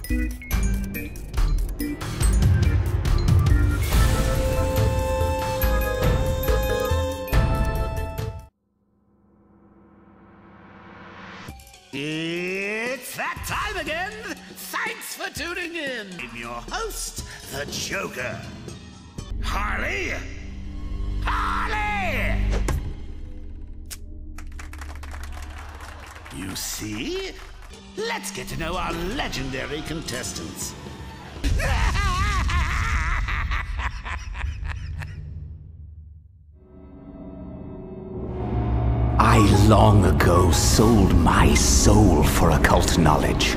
It's that time again! Thanks for tuning in! I'm your host, the Joker. Harley! Harley! You see? Let's get to know our legendary contestants. I long ago sold my soul for occult knowledge.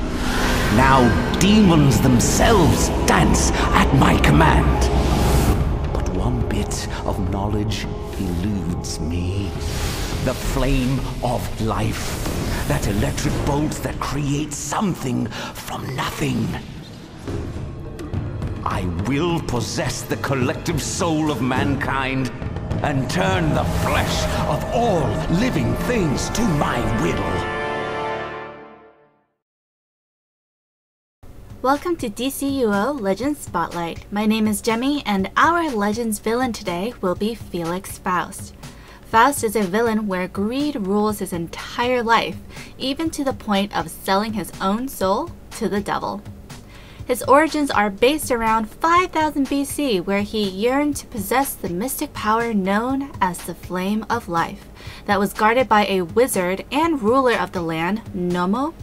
Now demons themselves dance at my command. But one bit of knowledge eludes me. The flame of life. That electric bolt that creates something from nothing. I will possess the collective soul of mankind and turn the flesh of all living things to my will. Welcome to DCUO Legends Spotlight. My name is Jemmy, and our Legends villain today will be Felix Faust. Faust is a villain where greed rules his entire life, even to the point of selling his own soul to the devil. His origins are based around 5000 BC, where he yearned to possess the mystic power known as the Flame of Life, that was guarded by a wizard and ruler of the land, Nomo.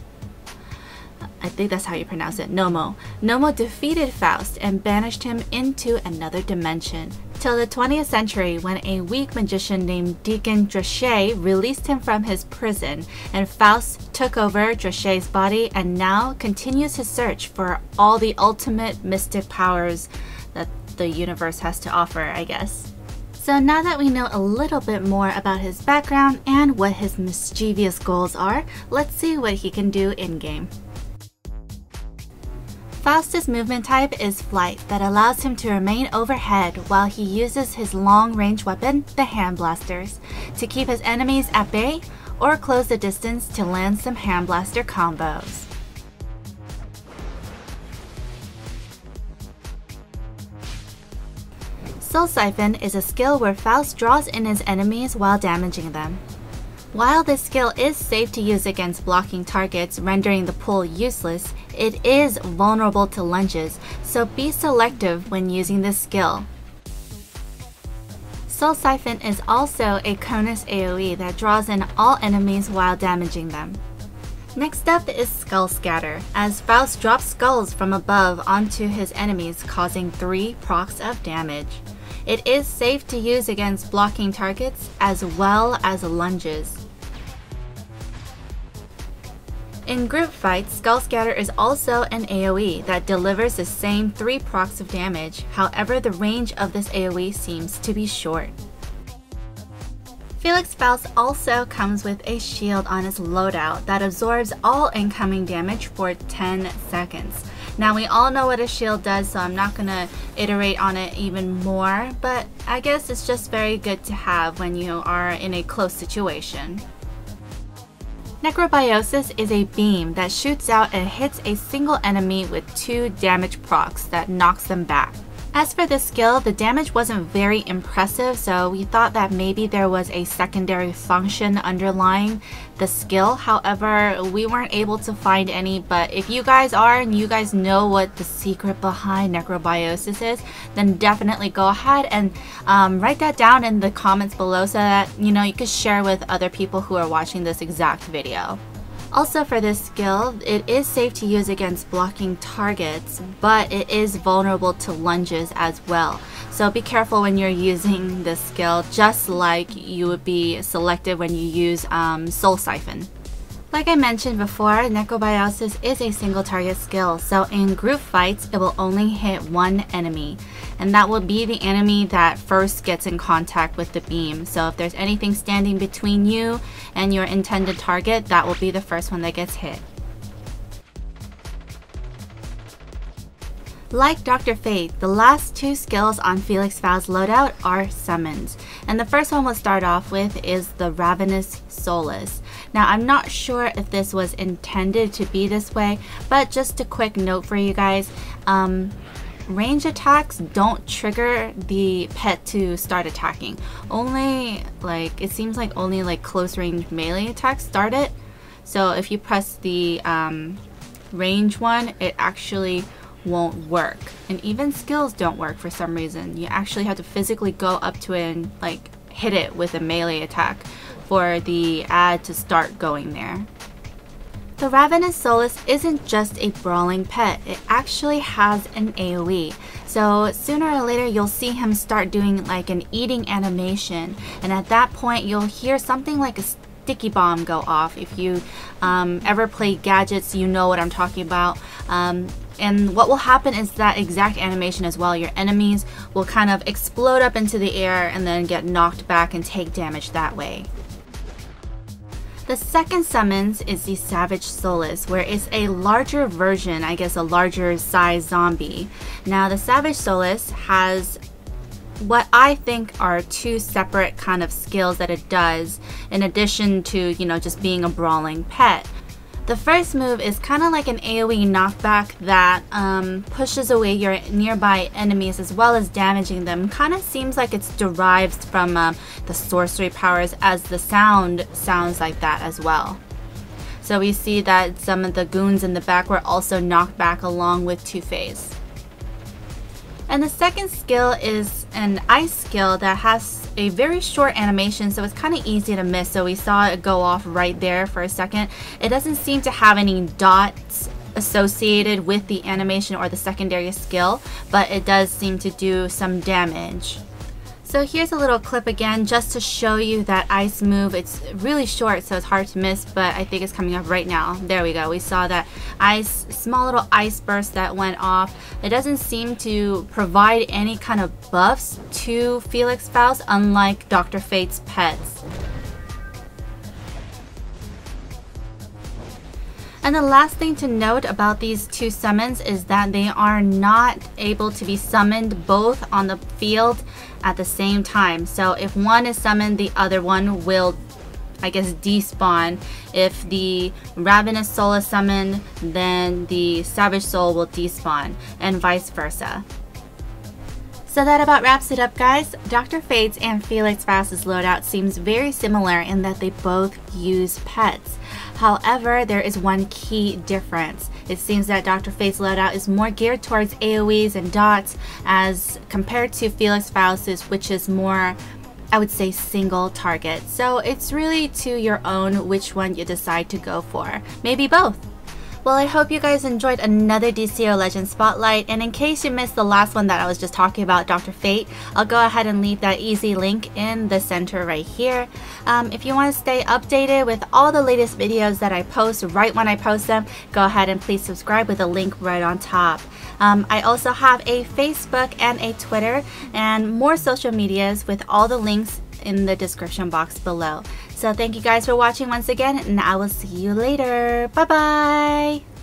I think that's how you pronounce it, Nomo. Nomo defeated Faust and banished him into another dimension, till the 20th century when a weak magician named Deacon Drachet released him from his prison, and Faust took over Drachet's body and now continues his search for all the ultimate mystic powers that the universe has to offer, I guess. So now that we know a little bit more about his background and what his mischievous goals are, let's see what he can do in-game. Faust's movement type is flight, that allows him to remain overhead while he uses his long-range weapon, the hand blasters, to keep his enemies at bay or close the distance to land some hand blaster combos. Soul Siphon is a skill where Faust draws in his enemies while damaging them. While this skill is safe to use against blocking targets, rendering the pull useless, it is vulnerable to lunges, so be selective when using this skill. Soul Siphon is also a Conus AoE that draws in all enemies while damaging them. Next up is Skull Scatter, as Faust drops skulls from above onto his enemies, causing 3 procs of damage. It is safe to use against blocking targets as well as lunges. In group fights, Skull Scatter is also an AoE that delivers the same 3 procs of damage, however the range of this AoE seems to be short. Felix Faust also comes with a shield on his loadout that absorbs all incoming damage for 10 seconds. Now we all know what a shield does, so I'm not going to iterate on it even more, but I guess it's just very good to have when you are in a close situation. Necrobiosis is a beam that shoots out and hits a single enemy with 2 damage procs that knocks them back. As for this skill, the damage wasn't very impressive, so we thought that maybe there was a secondary function underlying the skill. However, we weren't able to find any, but if you guys are and you guys know what the secret behind necrobiosis is, then definitely go ahead and write that down in the comments below so that you could share with other people who are watching this exact video. Also for this skill, it is safe to use against blocking targets, but it is vulnerable to lunges as well. So be careful when you're using this skill, just like you would be selective when you use Soul Siphon. Like I mentioned before, Necrobiosis is a single target skill, so in group fights, it will only hit one enemy. And that will be the enemy that first gets in contact with the beam. So if there's anything standing between you and your intended target, that will be the first one that gets hit. Like Dr. Fate, the last 2 skills on Felix Faust's loadout are summons. And the first one we'll start off with is the Ravenous Soulless. Now I'm not sure if this was intended to be this way, but just a quick note for you guys. Range attacks don't trigger the pet to start attacking. Only like, it seems like only like close range melee attacks start it. So if you press the range one, it actually won't work. And even skills don't work for some reason. You actually have to physically go up to it and like hit it with a melee attack for the ad to start going there. The Ravenous Soulless isn't just a brawling pet, it actually has an AoE. So sooner or later you'll see him start doing like an eating animation, and at that point you'll hear something like a sticky bomb go off. If you ever play gadgets, you know what I'm talking about. And what will happen is that exact animation as well. Your enemies will kind of explode up into the air and then get knocked back and take damage that way. The second summons is the Savage Soulless, where it's a larger version, I guess a larger size zombie. Now the Savage Soulless has what I think are two separate kind of skills that it does, in addition to, you know, just being a brawling pet. The first move is kind of like an AoE knockback that pushes away your nearby enemies as well as damaging them. Kind of seems like it's derived from the sorcery powers, as the sound sounds like that as well. So we see that some of the goons in the back were also knocked back along with Two-Face. And the second skill is an ice skill that has a very short animation, so it's kind of easy to miss. So we saw it go off right there for a second. It doesn't seem to have any dots associated with the animation or the secondary skill, but it does seem to do some damage. So here's a little clip again just to show you that ice move. It's really short, so it's hard to miss, but I think it's coming up right now. There we go. We saw that ice, small little ice burst that went off. It doesn't seem to provide any kind of buffs to Felix Faust, unlike Dr. Fate's pets. And the last thing to note about these two summons is that they are not able to be summoned both on the field at the same time. So if one is summoned, the other one will, I guess, despawn. If the Ravenous Soul is summoned, then the Savage Soul will despawn, and vice versa. So that about wraps it up, guys. Dr. Fate's and Felix Faust's loadout seems very similar in that they both use pets. However, there is one key difference. It seems that Dr. Fate's loadout is more geared towards AoEs and dots as compared to Felix Faust's, which is more, I would say, single target. So it's really to your own which one you decide to go for. Maybe both. Well, I hope you guys enjoyed another DCUO Legend Spotlight, and in case you missed the last one that I was just talking about, Dr. Fate, I'll go ahead and leave that easy link in the center right here. If you want to stay updated with all the latest videos that I post right when I post them, go ahead and please subscribe with a link right on top. I also have a Facebook and a Twitter and more social medias with all the links in the description box below. So thank you guys for watching once again, and I will see you later. Bye bye!